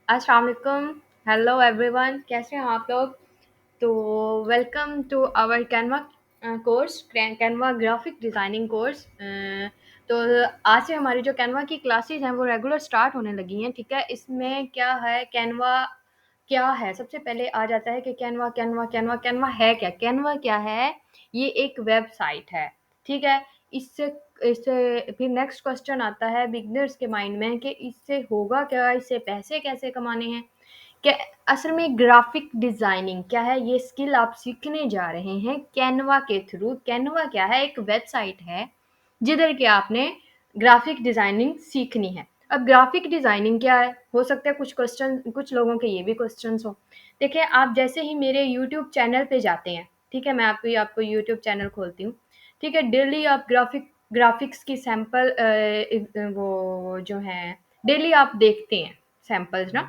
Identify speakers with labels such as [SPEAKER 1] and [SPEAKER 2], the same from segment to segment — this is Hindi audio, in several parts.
[SPEAKER 1] अस्सलाम वालेकुम। हेलो एवरीवन, कैसे हैं आप लोग? तो welcome to our Canva course, Canva graphic designing course. तो आज से हमारी जो कैनवा की क्लासेस हैं वो रेगुलर स्टार्ट होने लगी हैं। ठीक है, इसमें क्या है, कैनवा क्या है? सबसे पहले आ जाता है कि कैनवा कैनवा कैनवा कैनवा है क्या? कैनवा क्या है? ये एक वेबसाइट है। ठीक है, इससे इससे फिर नेक्स्ट क्वेश्चन आता है बिगिनर्स के माइंड में कि इससे होगा क्या, इससे पैसे कैसे कमाने हैं? क्या असल में ग्राफिक डिज़ाइनिंग क्या है, ये स्किल आप सीखने जा रहे हैं कैनवा के थ्रू। कैनवा क्या है? एक वेबसाइट है जिधर के आपने ग्राफिक डिज़ाइनिंग सीखनी है। अब ग्राफिक डिज़ाइनिंग क्या है? हो सकता है कुछ लोगों के ये भी क्वेश्चंस हो। देखिए, आप जैसे ही मेरे यूट्यूब चैनल पे जाते हैं, ठीक है, मैं आपको यूट्यूब चैनल खोलती हूँ। ठीक है, डेली आप ग्राफिक्स की सैंपल वो जो है डेली आप देखते हैं सैंपल्स ना,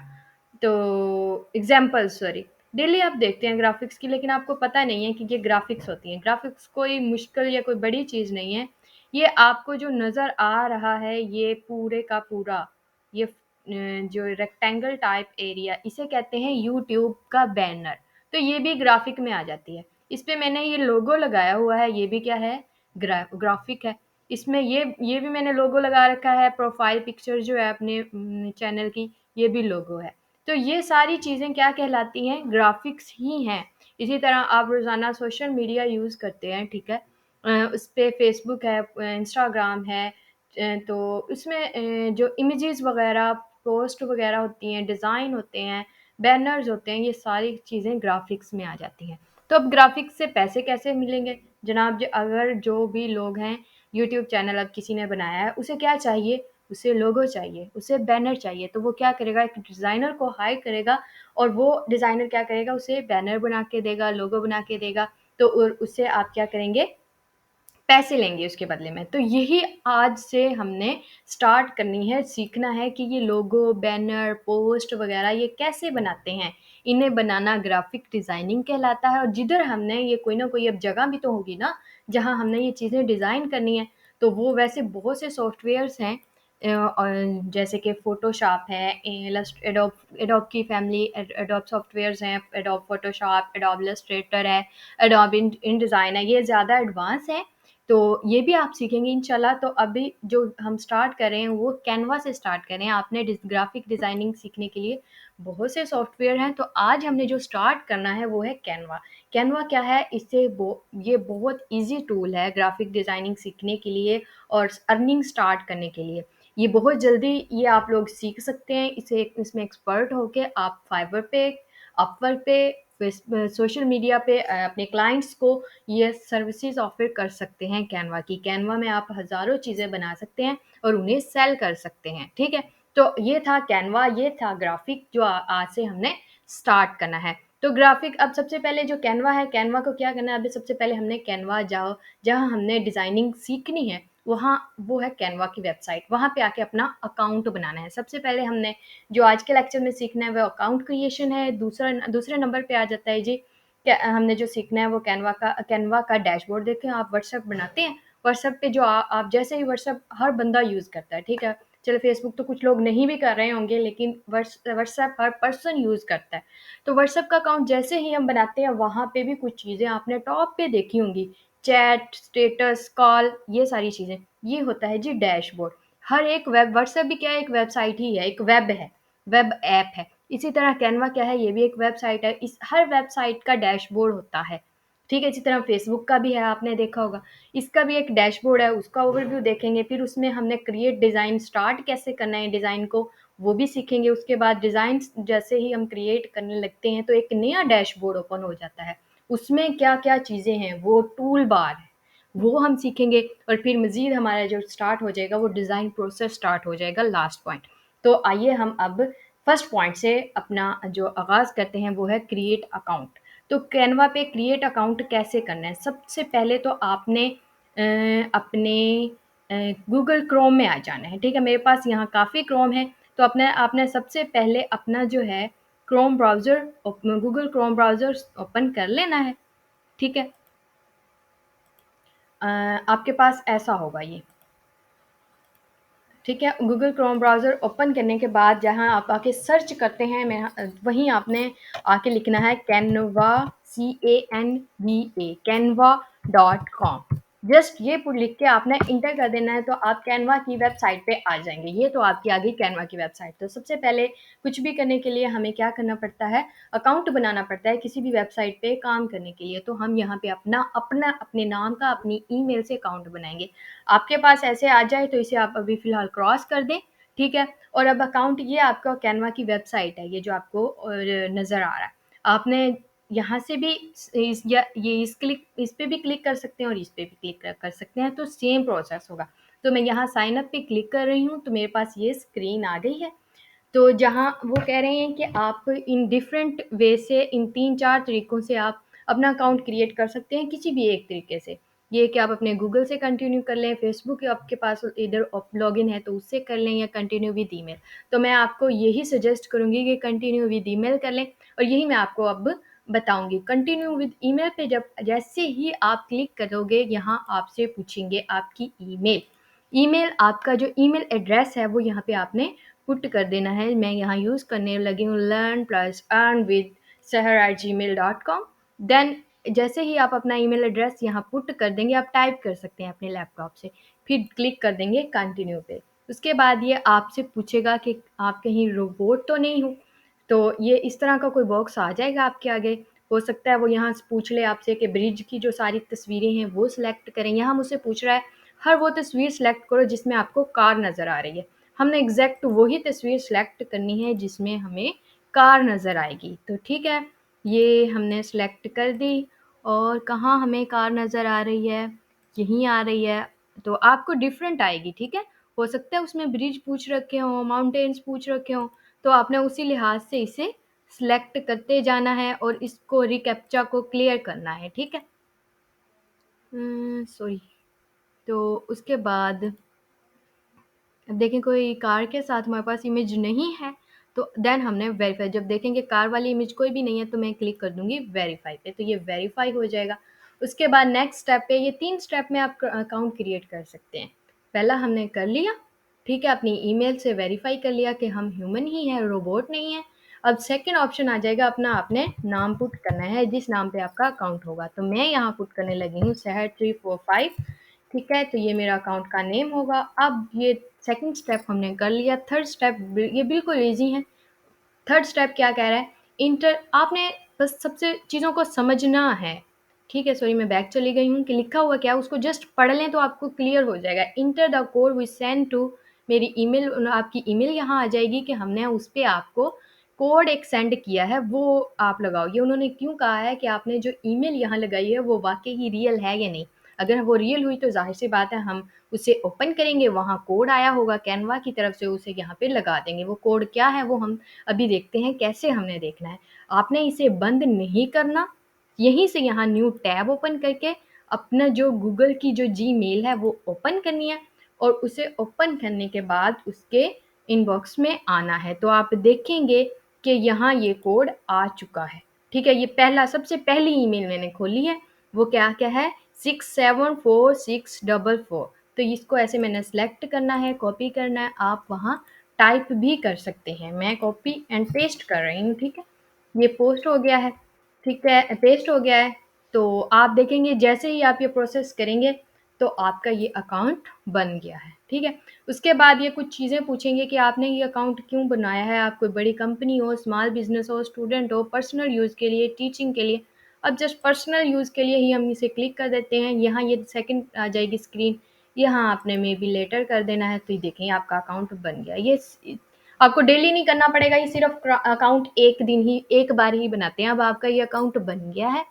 [SPEAKER 1] तो एग्जाम्पल्स सॉरी, डेली आप देखते हैं ग्राफिक्स की, लेकिन आपको पता नहीं है कि ये ग्राफिक्स होती हैं। ग्राफिक्स कोई मुश्किल या कोई बड़ी चीज़ नहीं है। ये आपको जो नज़र आ रहा है, ये पूरे का पूरा ये जो रेक्टेंगल टाइप एरिया, इसे कहते हैं यूट्यूब का बैनर। तो ये भी ग्राफिक में आ जाती है। इस पे मैंने ये लोगो लगाया हुआ है, ये भी क्या है, ग्राफिक है। इसमें ये भी मैंने लोगो लगा रखा है। प्रोफाइल पिक्चर जो है अपने चैनल की, ये भी लोगो है। तो ये सारी चीज़ें क्या कहलाती हैं? ग्राफिक्स ही हैं। इसी तरह आप रोज़ाना सोशल मीडिया यूज़ करते हैं, ठीक है? उस पे फेसबुक है, इंस्टाग्राम है, तो उसमें जो इमेजेस वगैरह, पोस्ट वगैरह होती हैं, डिज़ाइन होते हैं, बैनर्स होते हैं, ये सारी चीज़ें ग्राफिक्स में आ जाती हैं। तो अब ग्राफिक्स से पैसे कैसे मिलेंगे? जनाब, अगर जो भी लोग हैं, यूट्यूब चैनल अब किसी ने बनाया है, उसे क्या चाहिए? उसे लोगो चाहिए, उसे बैनर चाहिए। तो वो क्या करेगा, एक डिज़ाइनर को हायर करेगा और वो डिज़ाइनर क्या करेगा, उसे बैनर बना के देगा, लोगो बना के देगा। तो उससे आप क्या करेंगे, पैसे लेंगे उसके बदले में। तो यही आज से हमने स्टार्ट करनी है, सीखना है कि ये लोगो, बैनर, पोस्ट वगैरह ये कैसे बनाते हैं। इन्हें बनाना ग्राफिक डिज़ाइनिंग कहलाता है। और जिधर हमने ये कोई ना कोई अब जगह भी तो होगी ना, जहाँ हमने ये चीज़ें डिज़ाइन करनी है। तो वो वैसे बहुत से सॉफ्टवेयर्स हैं, और जैसे कि फ़ोटोशॉप है, एडोब की फैमिली, एडोब सॉफ्टवेयर्स हैं, एडोब फ़ोटोशॉप, एडोब इलस्ट्रेटर है, एडोब इन डिज़ाइन है, ये ज़्यादा एडवांस है। तो ये भी आप सीखेंगे इंशाल्लाह। तो अभी जो हम स्टार्ट कर रहे हैं वो कैनवा से स्टार्ट कर रहे हैं। आपने ग्राफिक डिज़ाइनिंग सीखने के लिए बहुत से सॉफ्टवेयर हैं, तो आज हमने जो स्टार्ट करना है वो है कैनवा। कैनवा क्या है? ये बहुत ईजी टूल है ग्राफिक डिज़ाइनिंग सीखने के लिए और अर्निंग स्टार्ट करने के लिए। ये बहुत जल्दी ये आप लोग सीख सकते हैं। इसमें एक्सपर्ट होके आप फाइवर पे, अपवर्क पे, सोशल मीडिया पे अपने क्लाइंट्स को ये सर्विसेज ऑफ़र कर सकते हैं कैनवा की। कैनवा में आप हज़ारों चीज़ें बना सकते हैं और उन्हें सेल कर सकते हैं, ठीक है? तो ये था कैनवा, ये था ग्राफ़िक जो आज से हमने स्टार्ट करना है। तो ग्राफ़िक, अब सबसे पहले जो कैनवा है, कैनवा को क्या करना है, अभी सबसे पहले हमने कैनवा जाओ, जहाँ हमने डिज़ाइनिंग सीखनी है, वहाँ वो है कैनवा की वेबसाइट। वहाँ पे आके अपना अकाउंट बनाना है। सबसे पहले हमने जो आज के लेक्चर में सीखना है वो अकाउंट क्रिएशन है। दूसरे नंबर पे आ जाता है जी, हमने जो सीखना है वो कैनवा का डैशबोर्ड। देखें, आप व्हाट्सएप बनाते हैं, व्हाट्सएप पे जो आप जैसे ही, व्हाट्सएप हर बंदा यूज़ करता है, ठीक है? चलो, फेसबुक तो कुछ लोग नहीं भी कर रहे होंगे, लेकिन व्हाट्सएप हर पर्सन यूज़ करता है। तो व्हाट्सएप का अकाउंट जैसे ही हम बनाते हैं, वहाँ पे भी कुछ चीज़ें आपने टॉप पे देखी होंगी, चैट, स्टेटस, कॉल, ये सारी चीज़ें। ये होता है जी डैशबोर्ड। हर एक व्हाट्सएप भी क्या है, एक वेबसाइट ही है, एक वेब है, वेब ऐप है। इसी तरह कैनवा क्या है, ये भी एक वेबसाइट है। इस हर वेबसाइट का डैशबोर्ड होता है, ठीक है? इसी तरह फेसबुक का भी है, आपने देखा होगा। इसका भी एक डैशबोर्ड है, उसका ओवरव्यू देखेंगे। फिर उसमें हमने क्रिएट डिज़ाइन स्टार्ट कैसे करना है डिज़ाइन को, वो भी सीखेंगे। उसके बाद डिज़ाइन जैसे ही हम क्रिएट करने लगते हैं तो एक नया डैशबोर्ड ओपन हो जाता है। उसमें क्या-क्या चीज़ें हैं, वो टूल बार है, वो हम सीखेंगे। और फिर मज़ीद हमारा जो स्टार्ट हो जाएगा वो डिज़ाइन प्रोसेस स्टार्ट हो जाएगा, लास्ट पॉइंट। तो आइए हम अब फर्स्ट पॉइंट से अपना जो आगाज़ करते हैं वो है क्रिएट अकाउंट। तो कैनवा पे क्रिएट अकाउंट कैसे करना है? सबसे पहले तो आपने अपने गूगल क्रोम में आ जाना है, ठीक है? मेरे पास यहाँ काफ़ी क्रोम है, तो आपने आपने सबसे पहले अपना जो है Chrome browser, Google Chrome browser open कर लेना है, ठीक है? आपके पास ऐसा होगा ये। ठीक है, गूगल क्रोम ब्राउज़र ओपन करने के बाद जहाँ आप आके सर्च करते हैं, वहीं आपने आके लिखना है कैनवा, canva.com। जस्ट ये लिख के आपने इंटर कर देना है, तो आप कैनवा की वेबसाइट पे आ जाएंगे। ये तो आपकी आ गई कैनवा की वेबसाइट। तो सबसे पहले कुछ भी करने के लिए हमें क्या करना पड़ता है, अकाउंट बनाना पड़ता है किसी भी वेबसाइट पे काम करने के लिए। तो हम यहाँ पे अपना अपना अपने नाम का अपनी ईमेल से अकाउंट बनाएंगे। आपके पास ऐसे आ जाए तो इसे आप अभी फ़िलहाल क्रॉस कर दें, ठीक है? और अब अकाउंट, ये आपका कैनवा की वेबसाइट है, ये जो आपको नज़र आ रहा है। आपने यहाँ से भी इस या ये इस पे भी क्लिक कर सकते हैं और इस पे भी क्लिक कर सकते हैं, तो सेम प्रोसेस होगा। तो मैं यहाँ साइन अप पे क्लिक कर रही हूँ, तो मेरे पास ये स्क्रीन आ गई है। तो जहाँ वो कह रहे हैं कि आप इन डिफरेंट वे से, इन 3-4 तरीकों से आप अपना अकाउंट क्रिएट कर सकते हैं, किसी भी एक तरीके से। ये कि आप अपने गूगल से कंटिन्यू कर लें, फेसबुक आपके पास इधर लॉगिन है तो उससे कर लें, या कंटिन्यू विद ईमेल। तो मैं आपको यही सजेस्ट करूँगी कि कंटिन्यू विद ईमेल कर लें, और यही मैं आपको अब बताऊँगी। कंटिन्यू विद ईमेल पे जब जैसे ही आप क्लिक करोगे, यहाँ आपसे पूछेंगे आपकी ईमेल। ईमेल, आपका जो ईमेल एड्रेस है वो यहाँ पे आपने पुट कर देना है। मैं यहाँ यूज़ करने लगी हूँ learn+earn with seher@gmail.com। देन जैसे ही आप अपना ईमेल एड्रेस यहाँ पुट कर देंगे, आप टाइप कर सकते हैं अपने लैपटॉप से, फिर क्लिक कर देंगे कंटिन्यू पे। उसके बाद ये आपसे पूछेगा कि आप कहीं रोबोट तो नहीं हो, तो ये इस तरह का कोई बॉक्स आ जाएगा आपके आगे। हो सकता है वो यहाँ से पूछ ले आपसे कि ब्रिज की जो सारी तस्वीरें हैं वो सिलेक्ट करें। यहाँ मुझसे पूछ रहा है हर वो तस्वीर सिलेक्ट करो जिसमें आपको कार नज़र आ रही है। हमने एग्जैक्ट वही तस्वीर सिलेक्ट करनी है जिसमें हमें कार नज़र आएगी। तो ठीक है, ये हमने सिलेक्ट कर दी। और कहाँ हमें कार नज़र आ रही है, यहीं आ रही है। तो आपको डिफरेंट आएगी, ठीक है। हो सकता है उसमें ब्रिज पूछ रखे हों, माउंटेन्स पूछ रखे हों, तो आपने उसी लिहाज से इसे सिलेक्ट करते जाना है और इसको रिकैप्चा को क्लियर करना है, ठीक है। सॉरी। तो उसके बाद अब देखें कोई कार के साथ हमारे पास इमेज नहीं है, तो देन हमने वेरीफाई, जब देखेंगे कार वाली इमेज कोई भी नहीं है तो मैं क्लिक कर दूंगी वेरीफाई पे, तो ये वेरीफाई हो जाएगा। उसके बाद नेक्स्ट स्टेप पे, ये 3 स्टेप में आप अकाउंट क्रिएट कर सकते हैं। पहला हमने कर लिया, ठीक है, अपनी ईमेल से वेरीफाई कर लिया कि हम ह्यूमन ही हैं, रोबोट नहीं है। अब सेकेंड ऑप्शन आ जाएगा, अपना आपने नाम पुट करना है जिस नाम पे आपका अकाउंट होगा। तो मैं यहाँ पुट करने लगी हूँ Seher345, ठीक है, तो ये मेरा अकाउंट का नेम होगा। अब ये सेकंड स्टेप हमने कर लिया। थर्ड स्टेप ये बिल्कुल ईजी है। थर्ड स्टेप क्या कह रहा है, इंटर, आपने बस सबसे चीज़ों को समझना है, ठीक है। सॉरी, मैं बैक चली गई हूँ कि लिखा हुआ क्या है उसको जस्ट पढ़ लें तो आपको क्लियर हो जाएगा। Enter the code we send to, मेरी ईमेल, आपकी ईमेल यहाँ आ जाएगी कि हमने उस पर आपको कोड एक सेंड किया है, वो आप लगाओ। ये उन्होंने क्यों कहा है कि आपने जो ईमेल यहाँ लगाई है वो वाकई ही रियल है या नहीं। अगर वो रियल हुई तो जाहिर सी बात है हम उसे ओपन करेंगे, वहाँ कोड आया होगा कैनवा की तरफ से, उसे यहाँ पे लगा देंगे। वो कोड क्या है वो हम अभी देखते हैं कैसे हमने देखना है। आपने इसे बंद नहीं करना, यहीं से यहाँ न्यू टैब ओपन करके अपना जो गूगल की जो जीमेल है वो ओपन करनी है, और उसे ओपन करने के बाद उसके इनबॉक्स में आना है। तो आप देखेंगे कि यहाँ ये कोड आ चुका है, ठीक है। ये पहला, सबसे पहली ईमेल मैंने खोली है, वो क्या क्या है, 674644। तो इसको ऐसे मैंने सेलेक्ट करना है, कॉपी करना है, आप वहाँ टाइप भी कर सकते हैं। मैं कॉपी एंड पेस्ट कर रही हूँ, ठीक है। ये पोस्ट हो गया है, ठीक है, पेस्ट हो गया है। तो आप देखेंगे जैसे ही आप ये प्रोसेस करेंगे तो आपका ये अकाउंट बन गया है, ठीक है। उसके बाद ये कुछ चीज़ें पूछेंगे कि आपने ये अकाउंट क्यों बनाया है, आप कोई बड़ी कंपनी हो, स्मॉल बिजनेस हो, स्टूडेंट हो, पर्सनल यूज़ के लिए, टीचिंग के लिए। अब जस्ट पर्सनल यूज़ के लिए ही हम इसे क्लिक कर देते हैं। यहाँ ये सेकंड आ जाएगी स्क्रीन, यहाँ आपने मे बी लेटर कर देना है। तो ये देखें आपका अकाउंट बन गया। ये आपको डेली नहीं करना पड़ेगा, ये सिर्फ अकाउंट एक दिन ही, एक बार ही बनाते हैं। अब आपका ये अकाउंट बन गया है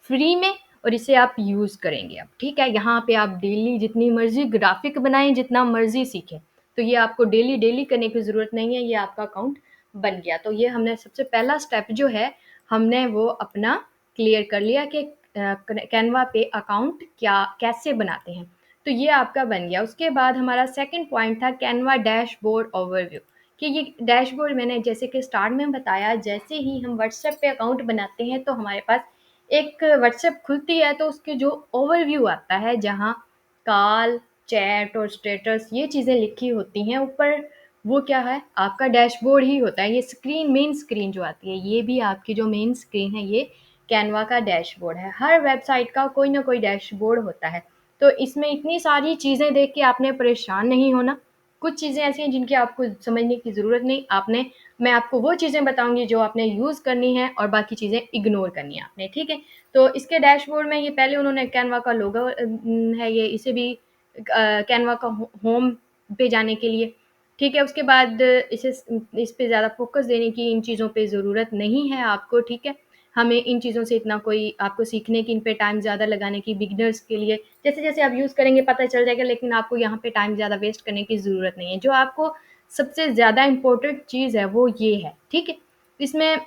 [SPEAKER 1] फ्री में, और इसे आप यूज़ करेंगे अब, ठीक है। यहाँ पे आप डेली जितनी मर्जी ग्राफिक बनाएं, जितना मर्जी सीखें, तो ये आपको डेली डेली करने की ज़रूरत नहीं है, ये आपका अकाउंट बन गया। तो ये हमने सबसे पहला स्टेप जो है हमने वो अपना क्लियर कर लिया कि कैनवा पे अकाउंट क्या कैसे बनाते हैं। तो ये आपका बन गया। उसके बाद हमारा सेकंड पॉइंट था कैनवा डैशबोर्ड ओवरव्यू, कि ये डैशबोर्ड मैंने जैसे कि स्टार्ट में बताया, जैसे ही हम व्हाट्सएप पे अकाउंट बनाते हैं तो हमारे पास एक व्हाट्सएप खुलती है, तो उसके जो ओवरव्यू आता है, जहाँ कॉल, चैट और स्टेटस ये चीज़ें लिखी होती हैं ऊपर, वो क्या है आपका डैशबोर्ड ही होता है। ये स्क्रीन मेन स्क्रीन जो आती है ये भी आपकी जो मेन स्क्रीन है ये कैनवा का डैशबोर्ड है। हर वेबसाइट का कोई ना कोई डैशबोर्ड होता है। तो इसमें इतनी सारी चीज़ें देख के आपने परेशान नहीं होना। कुछ चीज़ें ऐसी हैं जिनकी आपको समझने की ज़रूरत नहीं, आपने मैं आपको वो चीज़ें बताऊँगी जो आपने यूज़ करनी है और बाकी चीज़ें इग्नोर करनी है आपने, ठीक है? तो इसके डैशबोर्ड में ये पहले उन्होंने कैनवा का लोगो है ये, इसे भी कैनवा का होम पे जाने के लिए, ठीक है? उसके बाद इस पे ज़्यादा फ़ोकस देने की इन चीज़ों पे ज़रूरत नहीं है आपको, ठीक है? हमें इन चीज़ों से इतना कोई आपको सीखने की, इन पे टाइम ज़्यादा लगाने की, बिगिनर्स के लिए जैसे-जैसे आप यूज़ करेंगे पता चल जाएगा, लेकिन आपको यहाँ पे टाइम ज़्यादा वेस्ट करने की ज़रूरत नहीं है। जो आपको सबसे ज़्यादा इम्पोर्टेंट चीज़ है वो ये है, ठीक है? इसमें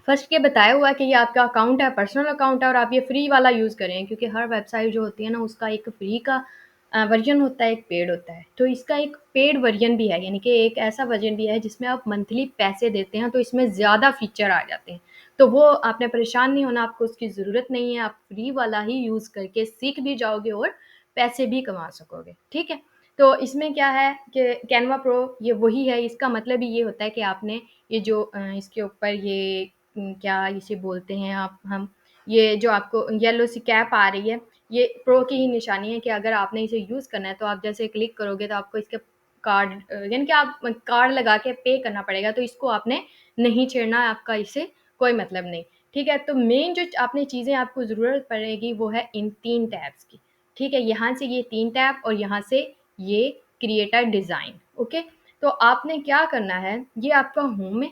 [SPEAKER 1] फर्स्ट ये बताया हुआ है कि ये आपका अकाउंट है, पर्सनल अकाउंट है और आप ये फ्री वाला यूज़ करें, क्योंकि हर वेबसाइट जो होती है ना उसका एक फ्री का वर्जन होता है, एक पेड होता है। तो इसका एक पेड वर्जन भी है, यानी कि एक ऐसा वर्जन भी है जिसमें आप मंथली पैसे देते हैं, तो इसमें ज़्यादा फीचर आ जाते हैं। तो वो आपने परेशान नहीं होना, आपको उसकी ज़रूरत नहीं है, आप फ्री वाला ही यूज़ करके सीख भी जाओगे और पैसे भी कमा सकोगे, ठीक है? तो इसमें क्या है कि कैनवा प्रो ये वही है, इसका मतलब ही ये होता है कि आपने ये जो इसके ऊपर ये क्या इसे बोलते हैं आप हम, ये जो आपको येलो सी कैप आ रही है, ये प्रो की ही निशानी है कि अगर आपने इसे यूज़ करना है तो आप जैसे क्लिक करोगे तो आपको इसके कार्ड यानी कि आप कार्ड लगा के पे करना पड़ेगा, तो इसको आपने नहीं छेड़ना, आपका इससे कोई मतलब नहीं, ठीक है? तो मेन जो आपने चीज़ें आपको ज़रूरत पड़ेगी वो है इन 3 टैब्स की, ठीक है? यहाँ से ये 3 टैब और यहाँ से ये क्रिएट अ डिज़ाइन, ओके? तो आपने क्या करना है, ये आपका होम है।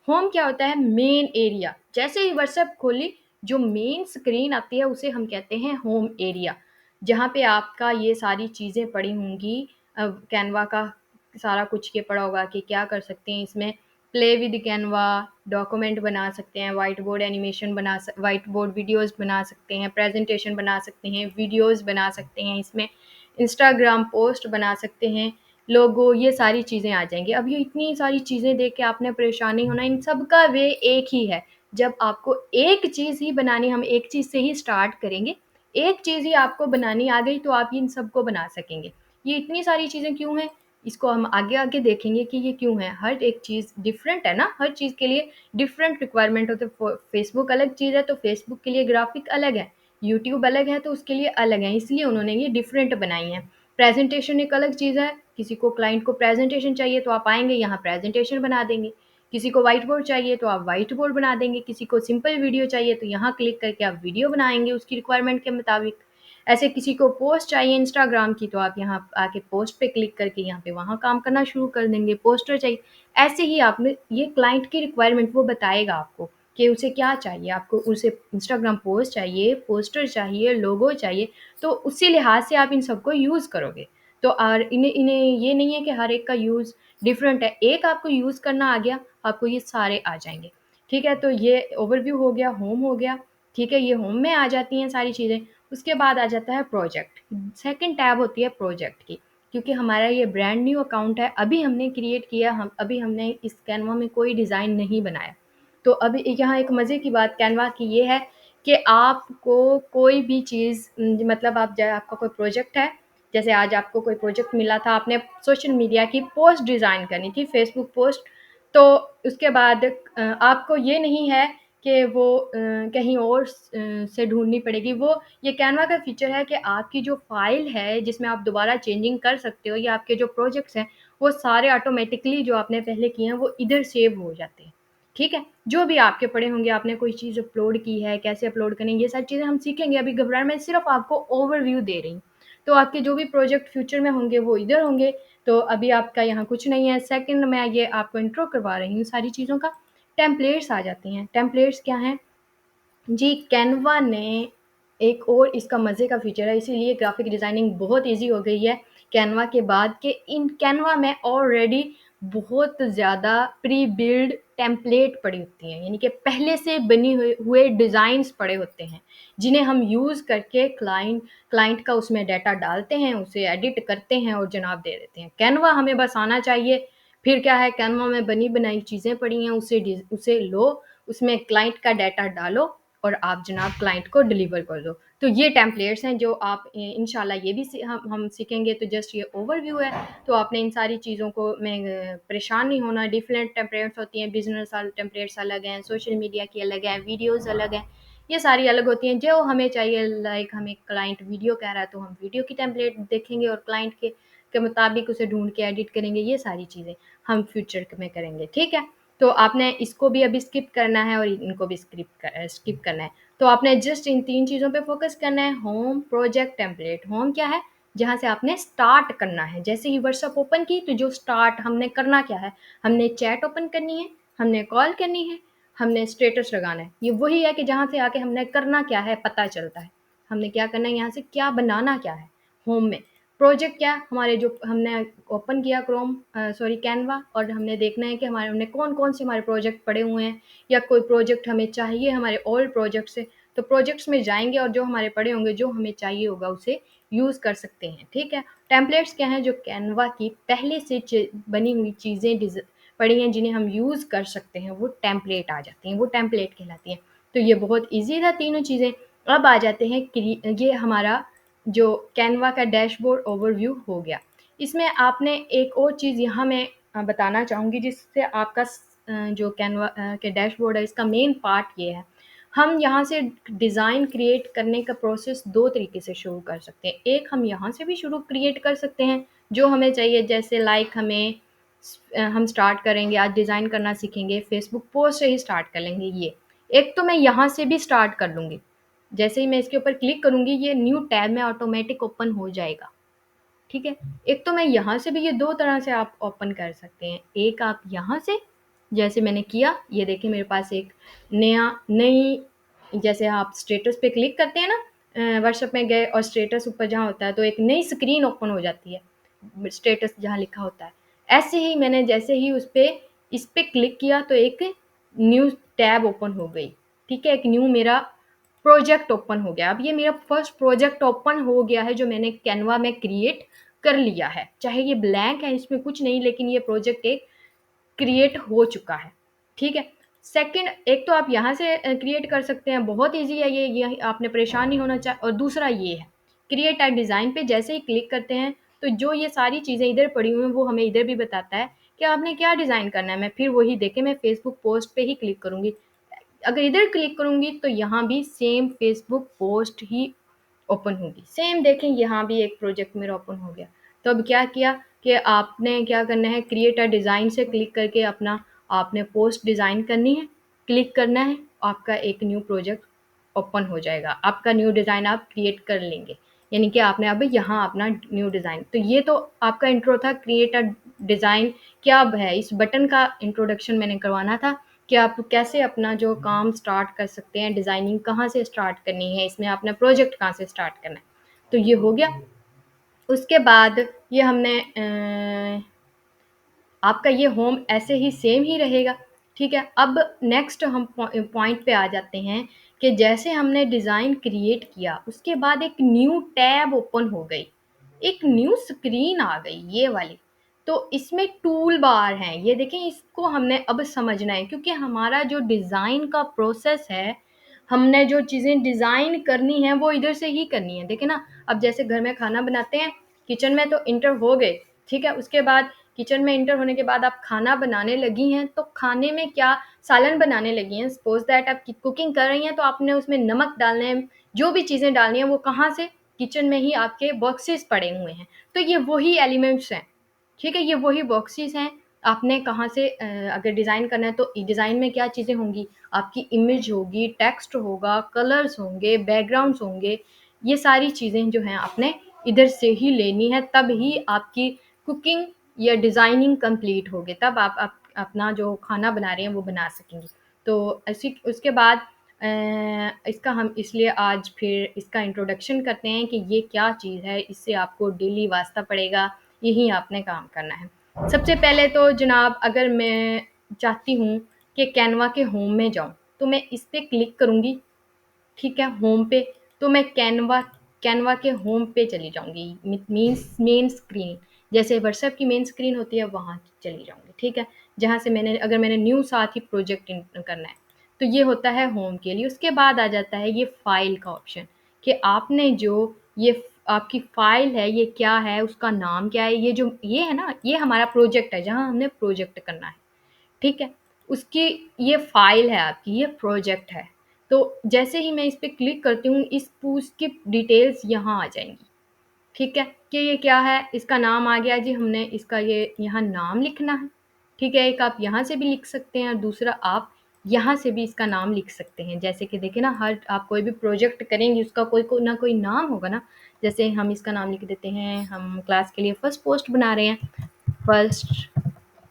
[SPEAKER 1] होम क्या होता है? Main area. जैसे ही व्हाट्सएप खोली, जो मेन स्क्रीन आती है उसे हम कहते हैं होम एरिया, जहाँ पे आपका ये सारी चीज़ें पड़ी होंगी। कैनवा का सारा कुछ ये पड़ा होगा कि क्या कर सकते हैं इसमें, प्ले विद कैनवा, डॉक्यूमेंट बना सकते हैं, white board animation white board videos बना सकते हैं, प्रेजेंटेशन बना सकते हैं, वीडियोज़ बना सकते हैं इसमें, इंस्टाग्राम पोस्ट बना सकते हैं, लोगो, ये सारी चीज़ें आ जाएँगी। अब ये इतनी सारी चीज़ें देख के आपने परेशान नहीं होना, इन सब का वे एक ही है। जब आपको एक चीज़ ही बनानी, हम एक चीज़ से ही स्टार्ट करेंगे, एक चीज़ ही आपको बनानी आ गई तो आप इन सबको बना सकेंगे। ये इतनी सारी चीज़ें क्यों हैं? इसको हम आगे-आगे देखेंगे कि ये क्यों है। हर एक चीज़ डिफरेंट है ना, हर चीज़ के लिए डिफरेंट रिक्वायरमेंट होते हैं। फेसबुक अलग चीज़ है तो फेसबुक के लिए ग्राफ़िक अलग है, यूट्यूब अलग है तो उसके लिए अलग है, इसलिए उन्होंने ये डिफरेंट बनाई हैं। प्रेजेंटेशन एक अलग चीज़ है, किसी को क्लाइंट को प्रेजेंटेशन चाहिए तो आप आएँगे यहाँ प्रेजेंटेशन बना देंगे, किसी को व्हाइट बोर्ड चाहिए तो आप व्हाइट बोर्ड बना देंगे, किसी को सिंपल वीडियो चाहिए तो यहाँ क्लिक करके आप वीडियो बनाएँगे उसकी रिक्वायरमेंट के मुताबिक। ऐसे किसी को पोस्ट चाहिए इंस्टाग्राम की तो आप यहाँ आके पोस्ट पे क्लिक करके यहाँ पे वहाँ काम करना शुरू कर देंगे, पोस्टर चाहिए। ऐसे ही आपने ये क्लाइंट की रिक्वायरमेंट वो बताएगा आपको कि उसे क्या चाहिए, आपको उसे इंस्टाग्राम पोस्ट चाहिए, पोस्टर चाहिए, लोगो चाहिए, तो उसी लिहाज से आप इन सबको यूज़ करोगे। तो और इन्हें इन्हें ये नहीं है कि हर एक का यूज़ डिफरेंट है, एक आपको यूज़ करना आ गया, आपको ये सारे आ जाएँगे, ठीक है? तो ये ओवरव्यू हो गया, होम हो गया, ठीक है? ये होम में आ जाती हैं सारी चीज़ें। उसके बाद आ जाता है प्रोजेक्ट, सेकंड टैब होती है प्रोजेक्ट की, क्योंकि हमारा ये ब्रांड न्यू अकाउंट है, अभी हमने क्रिएट किया, हम अभी हमने इस कैनवा में कोई डिज़ाइन नहीं बनाया। तो अभी यहाँ एक मज़े की बात कैनवा की ये है कि आपको कोई भी चीज़ मतलब आप ज आपका कोई प्रोजेक्ट है, जैसे आज आपको कोई प्रोजेक्ट मिला था, आपने सोशल मीडिया की पोस्ट डिज़ाइन करनी थी, फेसबुक पोस्ट, तो उसके बाद आपको ये नहीं है कि वो कहीं और से ढूँढनी पड़ेगी। वो ये कैनवा का फ़ीचर है कि आपकी जो फ़ाइल है, जिसमें आप दोबारा चेंजिंग कर सकते हो, या आपके जो प्रोजेक्ट्स हैं, वो सारे ऑटोमैटिकली जो आपने पहले किए हैं, वो इधर सेव हो जाते हैं। ठीक है? जो भी आपके पड़े होंगे, आपने कोई चीज़ अपलोड की है, कैसे अपलोड करें, ये सारी चीज़ें हम सीखेंगे, अभी घबराना, मैं सिर्फ़ आपको ओवरव्यू दे रही हूँ। तो आपके जो भी प्रोजेक्ट फ्यूचर में होंगे, वो इधर होंगे, तो अभी आपका यहाँ कुछ नहीं है। सेकंड मैं ये आपको इंट्रो करवा रही हूँ सारी चीज़ों का। टेम्पलेट्स आ जाते हैं। टेम्पलेट्स क्या हैं? जी, कैनवा ने एक और इसका मज़े का फ़ीचर है, इसीलिए ग्राफ़िक डिज़ाइनिंग बहुत ईज़ी हो गई है कैनवा के बाद, कि इन कैनवा में ऑलरेडी बहुत ज़्यादा प्री बिल्ड टेम्पलेट पड़ी होती हैं, यानी कि पहले से बनी हुए डिज़ाइन्स पड़े होते हैं, जिन्हें हम यूज़ करके क्लाइंट का उसमें डाटा डालते हैं, उसे एडिट करते हैं और जनाब दे देते हैं। कैनवा हमें बस आना चाहिए, फिर क्या है, कैनवा में बनी बनाई चीज़ें पड़ी हैं, उसे लो, उसमें क्लाइंट का डाटा डालो और आप जनाब क्लाइंट को डिलीवर कर दो। तो ये टेम्पलेट्स हैं जो आप इंशाल्लाह ये भी हम सीखेंगे। तो जस्ट ये ओवरव्यू है। तो आपने इन सारी चीज़ों को में परेशान नहीं होना। डिफरेंट टेम्पलेट्स होती हैं, बिजनेस टेम्पलेट्स अलग हैं, सोशल मीडिया की अलग है, वीडियोज़ अलग हैं, ये सारी अलग होती हैं। जो हमें चाहिए, लाइक हमें क्लाइंट वीडियो कह रहा है तो हम वीडियो की टेम्पलेट देखेंगे और क्लाइंट के मुताबिक उसे ढूंढ के एडिट करेंगे। ये सारी चीज़ें हम फ्यूचर में करेंगे, ठीक है। तो आपने इसको भी अभी स्किप करना है और इनको भी स्किप करना है। तो आपने जस्ट इन 3 चीज़ों पे फ़ोकस करना है। Home, project, template. होम क्या है? जहाँ से आपने स्टार्ट करना है। जैसे ही व्हाट्सएप ओपन की तो जो स्टार्ट हमने करना क्या है? हमने चैट ओपन करनी है, हमने कॉल करनी है, हमने स्टेटस लगाना है। ये वही है कि जहाँ से आके हमने करना क्या है पता चलता है। हमने क्या करना है, यहाँ से क्या बनाना क्या है होम में। प्रोजेक्ट क्या, हमारे जो हमने ओपन किया क्रोम सॉरी कैनवा, और हमने देखना है कि हमारे हमने कौन-कौन से हमारे प्रोजेक्ट पड़े हुए हैं, या कोई प्रोजेक्ट हमें चाहिए हमारे ओल्ड प्रोजेक्ट से। तो प्रोजेक्ट्स में जाएँगे और जो हमारे पड़े होंगे, जो हमें चाहिए होगा उसे यूज़ कर सकते हैं, ठीक है। टेम्पलेट्स क्या हैं? जो कैनवा की पहले से बनी हुई चीज़ें पड़ी हैं जिन्हें हम यूज़ कर सकते हैं, वो टेम्पलेट आ जाती हैं, वो टेम्पलेट कहलाती हैं। तो ये बहुत ईज़ी था तीनों चीज़ें। अब आ जाते हैं ये हमारा जो कैनवा का डैशबोर्ड ओवरव्यू हो गया। इसमें आपने एक और चीज़ यहाँ मैं बताना चाहूँगी, जिससे आपका जो कैनवा के डैशबोर्ड है, इसका मेन पार्ट ये है। हम यहाँ से डिज़ाइन क्रिएट करने का प्रोसेस 2 तरीके से शुरू कर सकते हैं। एक, हम यहाँ से भी शुरू क्रिएट कर सकते हैं जो हमें चाहिए, जैसे लाइक हम स्टार्ट करेंगे, आज डिज़ाइन करना सीखेंगे, फेसबुक पोस्ट से ही स्टार्ट कर लेंगे ये। एक तो मैं यहाँ से भी स्टार्ट कर लूँगी। जैसे ही मैं इसके ऊपर क्लिक करूँगी, ये न्यू टैब में ऑटोमेटिक ओपन हो जाएगा, ठीक है। एक तो मैं यहाँ से भी, ये 2 तरह से आप ओपन कर सकते हैं। एक आप यहाँ से, जैसे मैंने किया, ये देखिए मेरे पास एक नई, जैसे आप स्टेटस पे क्लिक करते हैं ना, व्हाट्सएप में गए और स्टेटस ऊपर जहाँ होता है तो एक नई स्क्रीन ओपन हो जाती है, स्टेटस जहाँ लिखा होता है। ऐसे ही मैंने जैसे ही इस पे क्लिक किया तो एक न्यू टैब ओपन हो गई, ठीक है। एक न्यू मेरा प्रोजेक्ट ओपन हो गया। अब ये मेरा फर्स्ट प्रोजेक्ट ओपन हो गया है जो मैंने कैनवा में क्रिएट कर लिया है। चाहे ये ब्लैंक है, इसमें कुछ नहीं, लेकिन ये प्रोजेक्ट एक क्रिएट हो चुका है, ठीक है। सेकंड, एक तो आप यहाँ से क्रिएट कर सकते हैं, बहुत ईज़ी है ये आपने परेशान नहीं होना और दूसरा ये है, क्रिएट अ डिज़ाइन पे जैसे ही क्लिक करते हैं तो जो ये सारी चीज़ें इधर पड़ी हुई हैं वो हमें इधर भी बताता है कि आपने क्या डिज़ाइन करना है। मैं फिर वही देखें, मैं फेसबुक पोस्ट पे ही क्लिक करूँगी। अगर इधर क्लिक करूँगी तो यहाँ भी सेम फेसबुक पोस्ट ही ओपन होगी। सेम देखें, यहाँ भी एक प्रोजेक्ट मेरा ओपन हो गया। तो अब क्या किया कि आपने क्या करना है, क्रिएट अ डिज़ाइन से क्लिक करके अपना आपने पोस्ट डिज़ाइन करनी है, क्लिक करना है, आपका एक न्यू प्रोजेक्ट ओपन हो जाएगा। आपका न्यू डिज़ाइन आप क्रिएट कर लेंगे, यानी कि आपने अब यहाँ अपना न्यू डिज़ाइन। तो ये तो आपका इंट्रो था, क्रिएट अ डिज़ाइन क्या अब है, इस बटन का इंट्रोडक्शन मैंने करवाना था कि आप कैसे अपना जो काम स्टार्ट कर सकते हैं, डिज़ाइनिंग कहाँ से स्टार्ट करनी है, इसमें आपने प्रोजेक्ट कहाँ से स्टार्ट करना है। तो ये हो गया। उसके बाद ये हमने आपका ये होम ऐसे ही सेम ही रहेगा, ठीक है। अब नेक्स्ट हम पॉइंट पे आ जाते हैं कि जैसे हमने डिज़ाइन क्रिएट किया, उसके बाद एक न्यू टैब ओपन हो गई, एक न्यू स्क्रीन आ गई, ये वाली। तो इसमें टूल बार हैं, ये देखें, इसको हमने अब समझना है क्योंकि हमारा जो डिज़ाइन का प्रोसेस है, हमने जो चीज़ें डिज़ाइन करनी है वो इधर से ही करनी है। देखिए ना, अब जैसे घर में खाना बनाते हैं, किचन में तो इंटर हो गए, ठीक है। उसके बाद किचन में इंटर होने के बाद आप खाना बनाने लगी हैं, तो खाने में क्या, सालन बनाने लगी हैं, सपोज दैट आप कुकिंग कर रही हैं, तो आपने उसमें नमक डालने हैं, जो भी चीज़ें डालनी है वो कहाँ से, किचन में ही आपके बॉक्सेस पड़े हुए हैं। तो ये वही एलिमेंट्स हैं, ठीक है, ये वही बॉक्सेस हैं। आपने कहाँ से अगर डिज़ाइन करना है तो डिज़ाइन में क्या चीज़ें होंगी, आपकी इमेज होगी, टेक्स्ट होगा, कलर्स होंगे, बैकग्राउंड्स होंगे। ये सारी चीज़ें जो हैं आपने इधर से ही लेनी है, तब ही आपकी कुकिंग या डिज़ाइनिंग कंप्लीट होगी, तब आप अपना जो खाना बना रहे हैं वो बना सकेंगी। तो ऐसी उसके बाद इसका हम इसलिए आज फिर इसका इंट्रोडक्शन करते हैं कि ये क्या चीज़ है, इससे आपको डेली वास्ता पड़ेगा, यही आपने काम करना है। सबसे पहले तो जनाब, अगर मैं चाहती हूँ कि कैनवा के होम में जाऊँ, तो मैं इस पे क्लिक करूँगी, ठीक है, होम पे। तो मैं कैनवा के होम पे चली जाऊँगी, मीन्स मेन स्क्रीन, जैसे व्हाट्सएप की मेन स्क्रीन होती है वहाँ चली जाऊँगी, ठीक है। जहाँ से मैंने न्यू साथ ही प्रोजेक्ट करना है, तो ये होता है होम के लिए। उसके बाद आ जाता है ये फाइल का ऑप्शन, कि आपने जो ये आपकी फाइल है ये क्या है, उसका नाम क्या है, ये जो ये है ना, ये हमारा प्रोजेक्ट है जहाँ हमने प्रोजेक्ट करना है, ठीक है? उसकी ये फाइल है आपकी, ये प्रोजेक्ट है। तो जैसे ही मैं इस पे क्लिक करती हूँ, इस उसकी डिटेल्स यहाँ आ जाएँगी, ठीक है? कि ये क्या है, इसका नाम आ गया जी, हमने इसका ये यहाँ नाम लिखना है, ठीक है? एक आप यहाँ से भी लिख सकते हैं और दूसरा आप यहाँ से भी इसका नाम लिख सकते हैं। जैसे कि देखिए ना, हर आप कोई भी प्रोजेक्ट करेंगे उसका कोई ना कोई नाम होगा ना। जैसे हम इसका नाम लिख देते हैं, हम क्लास के लिए फर्स्ट पोस्ट बना रहे हैं, फर्स्ट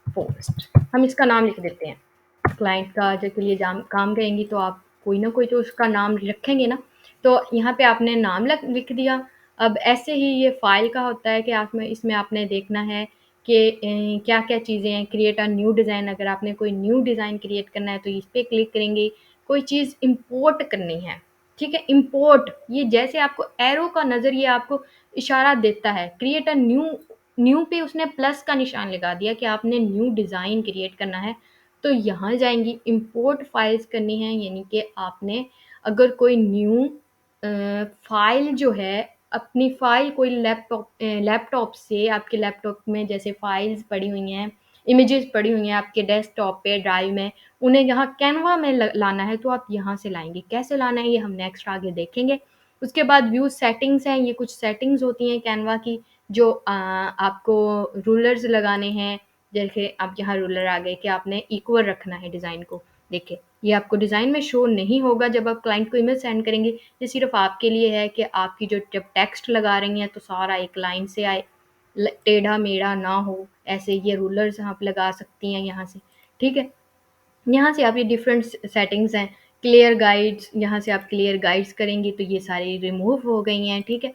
[SPEAKER 1] पोस्ट हम इसका नाम लिख देते हैं। क्लाइंट का जो के लिए काम करेंगी तो आप कोई ना कोई तो उसका नाम रखेंगे ना, तो यहाँ पे आपने नाम लिख दिया। अब ऐसे ही ये फाइल का होता है कि आप में इसमें आपने देखना है कि क्या क्या चीज़ें हैं। क्रिएट अ न्यू डिज़ाइन, अगर आपने कोई न्यू डिज़ाइन क्रिएट करना है तो इस पर क्लिक करेंगे। कोई चीज़ इम्पोर्ट करनी है, ठीक है? इम्पोर्ट, ये जैसे आपको एरो का नज़र ये आपको इशारा देता है। क्रिएट अ न्यू, न्यू पे उसने प्लस का निशान लगा दिया कि आपने न्यू डिज़ाइन क्रिएट करना है। तो यहाँ जाएँगी, इम्पोर्ट फाइल्स करनी है, यानी कि आपने अगर कोई न्यू फ़ाइल जो है, अपनी फ़ाइल कोई लैपटॉप से, आपके लैपटॉप में जैसे फ़ाइल्स पड़ी हुई हैं, इमेजेस पड़ी हुई हैं आपके डेस्कटॉप पे, ड्राइव में, उन्हें यहाँ कैनवा में लाना है, तो आप यहाँ से लाएँगे। कैसे लाना है ये हम नेक्स्ट आगे देखेंगे। उसके बाद व्यू सेटिंग्स हैं, ये कुछ सेटिंग्स होती हैं कैनवा की, जो आपको रूलर्स लगाने हैं। जैसे अब यहाँ रूलर आ गए कि आपने इक्वल रखना है डिज़ाइन को। देखिए, ये आपको डिज़ाइन में शो नहीं होगा जब आप क्लाइंट को इमेज सेंड करेंगे। ये सिर्फ़ आपके लिए है कि आपकी जो जब टेक्स्ट लगा रही हैं तो सारा एक लाइन से आए, टेढ़ा-मेढ़ा ना हो। ऐसे ये रूलर्स आप लगा सकती हैं यहाँ से, ठीक है? यहाँ से आप ये डिफरेंट सेटिंग्स हैं। क्लियर गाइड्स, यहाँ से आप क्लियर गाइड्स करेंगी तो ये सारी रिमूव हो गई हैं, ठीक है?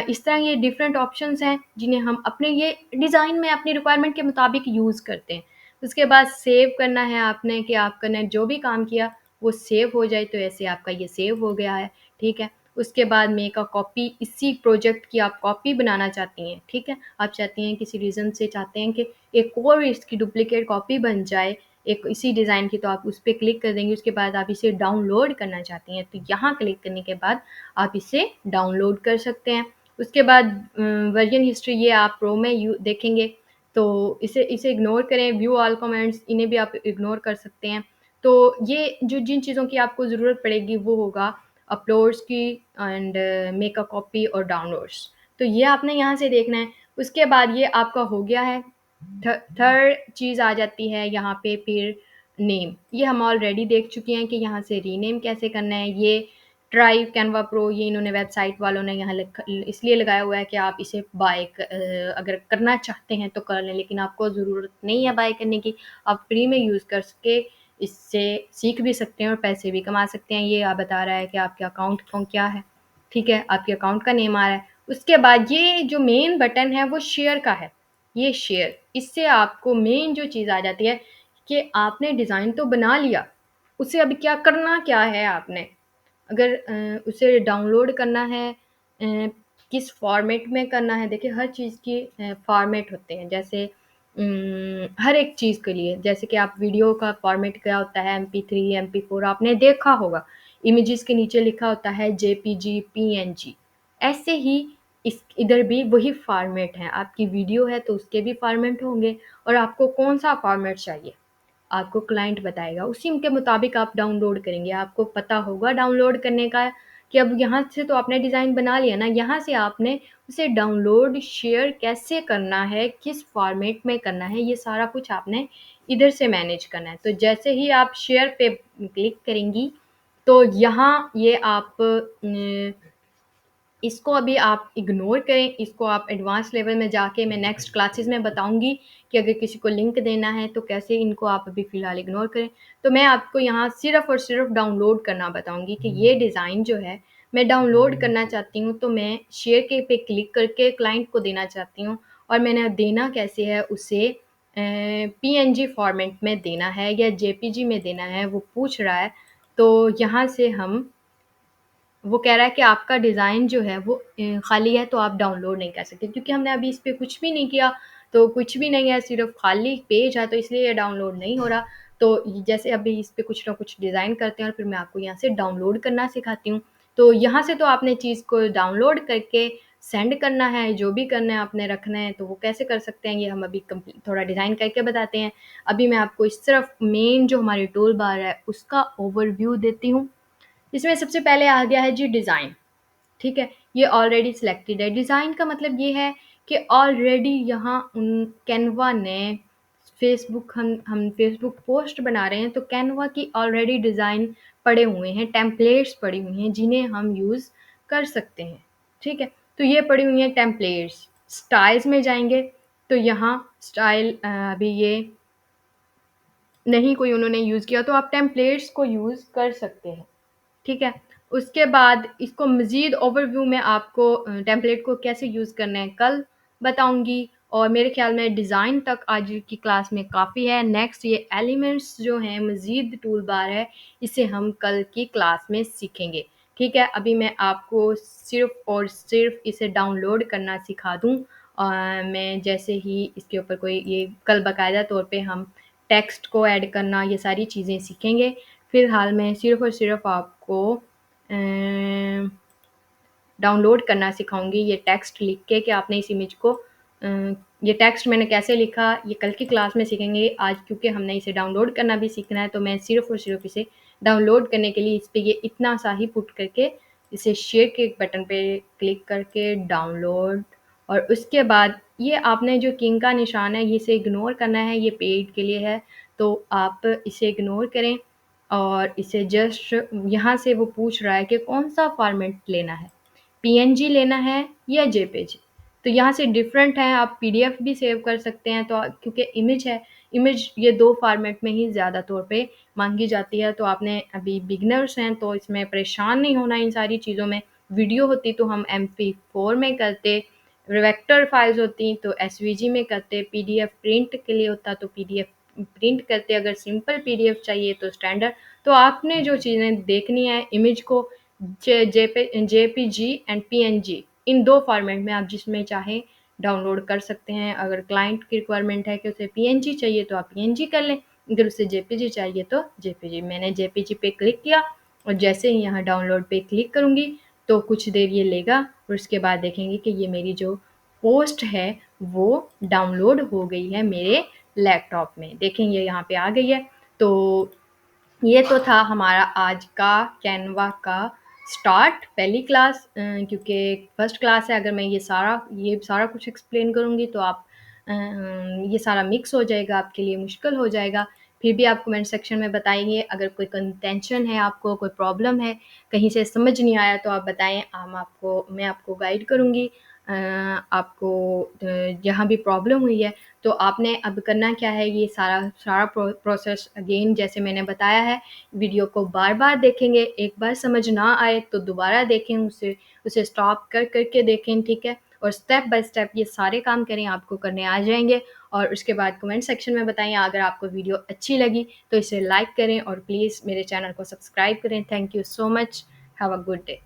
[SPEAKER 1] इस तरह ये डिफरेंट ऑप्शंस हैं जिन्हें हम अपने ये डिज़ाइन में अपनी रिक्वायरमेंट के मुताबिक यूज़ करते हैं। उसके बाद सेव करना है आपने, कि आपने जो भी काम किया वो सेव हो जाए, तो ऐसे आपका ये सेव हो गया है, ठीक है? उसके बाद मेक अ कॉपी, इसी प्रोजेक्ट की आप कॉपी बनाना चाहती हैं, ठीक है? आप चाहती हैं किसी रीज़न से चाहते हैं कि एक और इसकी डुप्लिकेट कॉपी बन जाए एक इसी डिज़ाइन की, तो आप उस पे क्लिक कर देंगे। उसके बाद आप इसे डाउनलोड करना चाहती हैं तो यहाँ क्लिक करने के बाद आप इसे डाउनलोड कर सकते हैं। उसके बाद वर्जन हिस्ट्री ये आप प्रो में देखेंगे, तो इसे इसे इग्नोर करें। व्यू ऑल कमेंट्स, इन्हें भी आप इग्नोर कर सकते हैं। तो ये जो जिन चीज़ों की आपको ज़रूरत पड़ेगी वो होगा अपलोड्स की, एंड मेक अ कॉपी और डाउनलोड्स। तो ये आपने यहाँ से देखना है। उसके बाद ये आपका हो गया है। थर्ड चीज़ आ जाती है यहाँ पे फिर नेम। ये हम ऑलरेडी देख चुके हैं कि यहाँ से रीनेम कैसे करना है। ये ट्राई कैनवा प्रो, ये इन्होंने वेबसाइट वालों ने यहाँ इसलिए लगाया हुआ है कि आप इसे बाय अगर करना चाहते हैं तो कर लें, लेकिन आपको ज़रूरत नहीं है बाय करने की। आप फ्री में यूज़ कर सके, इससे सीख भी सकते हैं और पैसे भी कमा सकते हैं। ये आप बता रहा है कि आपके अकाउंट का क्या है, ठीक है? आपके अकाउंट का नेम आ रहा है। उसके बाद ये जो मेन बटन है वो शेयर का है। ये शेयर, इससे आपको मेन जो चीज़ आ जाती है कि आपने डिज़ाइन तो बना लिया, उसे अभी क्या करना क्या है आपने। अगर उसे डाउनलोड करना है, किस फॉर्मेट में करना है। देखिए हर चीज़ की फॉर्मेट होते हैं। जैसे हर एक चीज़ के लिए, जैसे कि आप वीडियो का फॉर्मेट क्या होता है, MP3 MP4 आपने देखा होगा। इमेजेस के नीचे लिखा होता है JPG PNG। ऐसे ही इस इधर भी वही फॉर्मेट है। आपकी वीडियो है तो उसके भी फॉर्मेट होंगे, और आपको कौन-सा फॉर्मेट चाहिए, आपको क्लाइंट बताएगा। उसी के मुताबिक आप डाउनलोड करेंगे। आपको पता होगा डाउनलोड करने का, कि अब यहाँ से तो आपने डिज़ाइन बना लिया ना, यहाँ से आपने उसे डाउनलोड, शेयर कैसे करना है, किस फॉर्मेट में करना है, ये सारा कुछ आपने इधर से मैनेज करना है। तो जैसे ही आप शेयर पे क्लिक करेंगी, तो यहाँ ये आप इसको अभी आप इग्नोर करें। इसको आप एडवांस लेवल में जाके मैं नेक्स्ट क्लासेस में बताऊँगी कि अगर किसी को लिंक देना है तो कैसे, इनको आप अभी फ़िलहाल इग्नोर करें। तो मैं आपको यहाँ सिर्फ़ और सिर्फ़ डाउनलोड करना बताऊँगी कि ये डिज़ाइन जो है मैं डाउनलोड करना चाहती हूँ, तो मैं शेयर के पे क्लिक करके क्लाइंट को देना चाहती हूँ। और मैंने देना कैसे है, उसे PNG फ़ॉर्मेट में देना है या JPG में देना है, वो पूछ रहा है। तो यहाँ से हम, वो कह रहा है कि आपका डिज़ाइन जो है वो खाली है, तो आप डाउनलोड नहीं कर सकते, क्योंकि हमने अभी इस पे कुछ भी नहीं किया, तो कुछ भी नहीं है, सिर्फ़ खाली पेज है, तो इसलिए ये डाउनलोड नहीं हो रहा। तो जैसे अभी इस पे कुछ ना कुछ डिज़ाइन करते हैं और फिर मैं आपको यहाँ से डाउनलोड करना सिखाती हूँ। तो यहाँ से तो आपने चीज़ को डाउनलोड करके सेंड करना है, जो भी करना है आपने रखना है, तो वो कैसे कर सकते हैं ये हम अभी थोड़ा डिज़ाइन करके बताते हैं। अभी मैं आपको इस तरफ मेन जो हमारी टूल बार है उसका ओवरव्यू देती हूँ। इसमें सबसे पहले आ गया है जी डिज़ाइन। ठीक है, ये ऑलरेडी सिलेक्टेड है। डिज़ाइन का मतलब ये है कि ऑलरेडी यहाँ उन कैनवा ने फेसबुक हम फेसबुक पोस्ट बना रहे हैं तो कैनवा की ऑलरेडी डिज़ाइन पड़े हुए हैं, टेम्पलेट्स पड़ी हुई हैं जिन्हें हम यूज़ कर सकते हैं। ठीक है, तो ये पड़ी हुई हैं टेम्पलेट्स। स्टाइल्स में जाएंगे तो यहाँ स्टाइल अभी ये नहीं कोई उन्होंने यूज़ किया तो आप टेम्पलेट्स को यूज़ कर सकते हैं। ठीक है, उसके बाद इसको मज़ीद ओवरव्यू में आपको टेम्पलेट को कैसे यूज़ करना है कल बताऊँगी, और मेरे ख़्याल में डिज़ाइन तक आज की क्लास में काफ़ी है। नेक्स्ट ये एलिमेंट्स जो हैं मज़ीद टूल बार है, इसे हम कल की क्लास में सीखेंगे। ठीक है, अभी मैं आपको सिर्फ़ और सिर्फ़ इसे डाउनलोड करना सिखा दूँ। मैं जैसे ही इसके ऊपर कोई ये कल बाकायदा तौर पे हम टेक्स्ट को ऐड करना ये सारी चीज़ें सीखेंगे। फ़िलहाल मैं सिर्फ़ और सिर्फ़ आपको डाउनलोड करना सिखाऊँगी ये टेक्स्ट लिख के कि आपने इस इमेज को ये टेक्स्ट मैंने कैसे लिखा ये कल की क्लास में सीखेंगे। आज क्योंकि हमने इसे डाउनलोड करना भी सीखना है तो मैं सिर्फ़ और सिर्फ़ इसे डाउनलोड करने के लिए इस पे ये इतना सा ही पुट करके इसे शेयर के बटन पे क्लिक करके डाउनलोड, और उसके बाद ये आपने जो किंग का निशान है इसे इग्नोर करना है, ये पेड के लिए है तो आप इसे इग्नोर करें। और इसे जस्ट यहाँ से वो पूछ रहा है कि कौन सा फॉर्मेट लेना है, पीएनजी लेना है या जेपीजी। तो यहाँ से डिफरेंट है, आप पीडीएफ भी सेव कर सकते हैं। तो क्योंकि इमेज है, इमेज ये दो फॉर्मेट में ही ज़्यादा तौर पे मांगी जाती है, तो आपने अभी बिगनर्स हैं तो इसमें परेशान नहीं होना इन सारी चीज़ों में। वीडियो होती तो हम MP4 में करते, वेक्टर फाइल्स होती तो एसवीजी में करते, पीडीएफ प्रिंट के लिए होता तो पीडीएफ प्रिंट करते, अगर सिंपल पीडीएफ चाहिए तो स्टैंडर्ड। तो आपने जो चीज़ें देखनी है इमेज को जेपीजी एंड पीएनजी इन दो फॉर्मेट में आप जिसमें चाहें डाउनलोड कर सकते हैं। अगर क्लाइंट की रिक्वायरमेंट है कि उसे पीएनजी चाहिए तो आप पीएनजी कर लें, अगर उसे जेपीजी चाहिए तो जेपीजी। मैंने जेपीजी पे क्लिक किया और जैसे ही यहाँ डाउनलोड पे क्लिक करूँगी तो कुछ देर ये लेगा और उसके बाद देखेंगे कि ये मेरी जो पोस्ट है वो डाउनलोड हो गई है मेरे लैपटॉप में। देखेंगे यहाँ पे आ गई है। तो ये तो था हमारा आज का कैनवा का स्टार्ट, पहली क्लास। क्योंकि फर्स्ट क्लास है, अगर मैं ये सारा कुछ एक्सप्लेन करूँगी तो आप ये सारा मिक्स हो जाएगा, आपके लिए मुश्किल हो जाएगा। फिर भी आप कमेंट सेक्शन में बताइए, अगर कोई कंटेंशन है आपको, कोई प्रॉब्लम है, कहीं से समझ नहीं आया तो आप बताएं, मैं आपको गाइड करूँगी। आपको जहाँ भी प्रॉब्लम हुई है तो आपने अब करना क्या है, ये सारा प्रोसेस अगेन जैसे मैंने बताया है, वीडियो को बार-बार देखेंगे, एक बार समझ ना आए तो दोबारा देखें, उसे स्टॉप करके देखें, ठीक है? और स्टेप बाय स्टेप ये सारे काम करें, आपको करने आ जाएँगे। और उसके बाद कमेंट सेक्शन में बताएँ अगर आपको वीडियो अच्छी लगी तो इसे लाइक करें और प्लीज़ मेरे चैनल को सब्सक्राइब करें। Thank you so much. Have a good day.